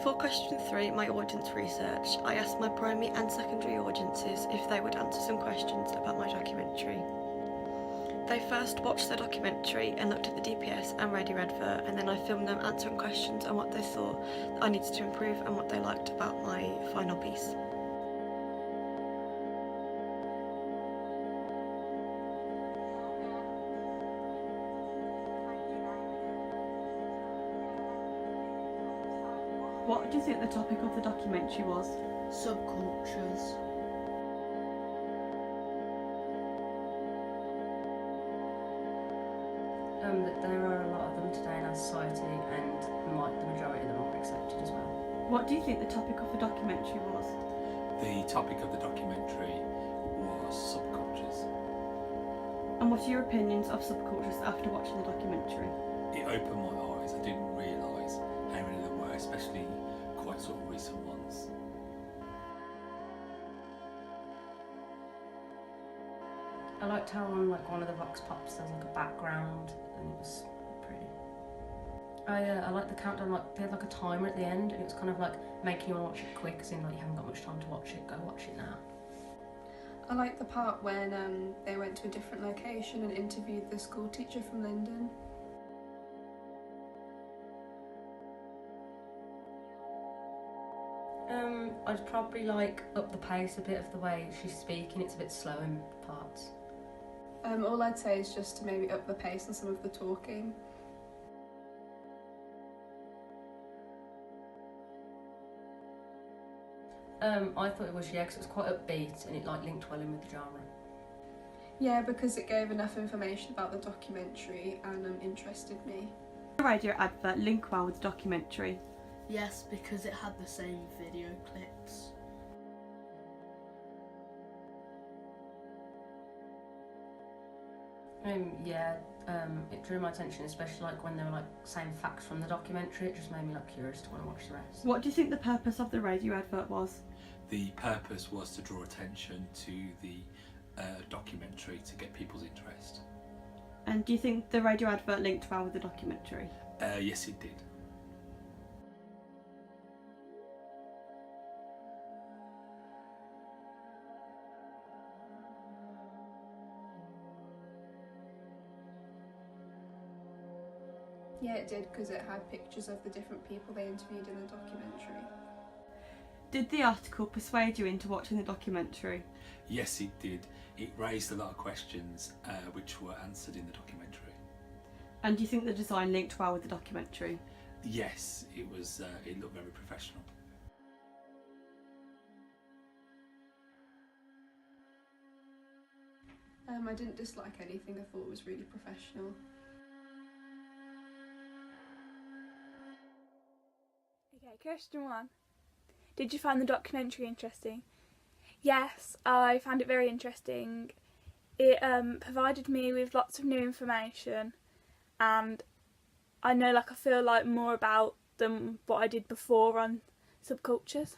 For question 3, my audience research, I asked my primary and secondary audiences if they would answer some questions about my documentary. They first watched the documentary and looked at the DPS and radio advert, and then I filmed them answering questions on what they thought that I needed to improve and what they liked about my final piece. What do you think the topic of the documentary was? Subcultures. That there are a lot of them today in our society, and the majority of them are accepted as well. What do you think the topic of the documentary was? The topic of the documentary was subcultures. And what are your opinions of subcultures after watching the documentary? It opened my eyes. I didn't realise how many there were, especially quite sort of recent ones. I liked how on one of the vox pops there was a background, and it was pretty. I liked the countdown. They had a timer at the end, and it was kind of making you want to watch it quick, as in you haven't got much time to watch it. Go watch it now. I liked the part when they went to a different location and interviewed the school teacher from Linden. I'd probably up the pace a bit of the way she's speaking. It's a bit slow in parts. All I'd say is just to maybe up the pace on some of the talking. I thought it was, because it was quite upbeat and it linked well in with the genre. Yeah, because it gave enough information about the documentary and interested me. The radio advert linked well with the documentary. Yes, because it had the same video clips. It drew my attention, especially when they were saying facts from the documentary. It just made me curious to want to watch the rest. What do you think the purpose of the radio advert was? The purpose was to draw attention to the documentary to get people's interest. And do you think the radio advert linked well with the documentary? Yes, it did. Yeah, it did, because it had pictures of the different people they interviewed in the documentary. Did the article persuade you into watching the documentary? Yes, it did. It raised a lot of questions which were answered in the documentary. And do you think the design linked well with the documentary? Yes, it was. It looked very professional. I didn't dislike anything. I thought it was really professional. Okay, question 1. Did you find the documentary interesting? Yes, I found it very interesting. It provided me with lots of new information, and I know I feel more about than what I did before on subcultures.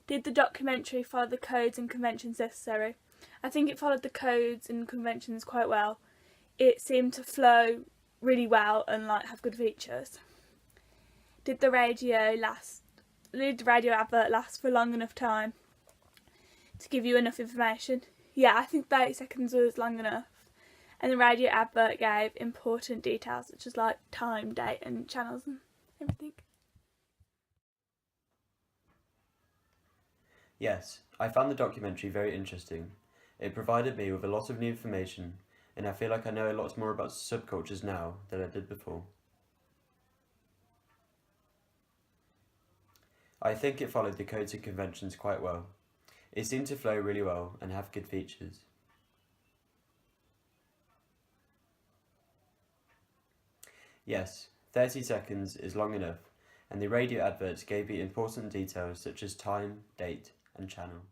Did the documentary follow the codes and conventions necessary? I think it followed the codes and conventions quite well. It seemed to flow really well and have good features. Did the radio advert last for long enough time to give you enough information? Yeah, I think 30 seconds was long enough. And the radio advert gave important details such as time, date and channels and everything. Yes, I found the documentary very interesting. It provided me with a lot of new information, and I feel like I know a lot more about subcultures now than I did before. I think it followed the codes and conventions quite well. It seemed to flow really well and have good features. Yes, 30 seconds is long enough, and the radio adverts gave me important details such as time, date and channel.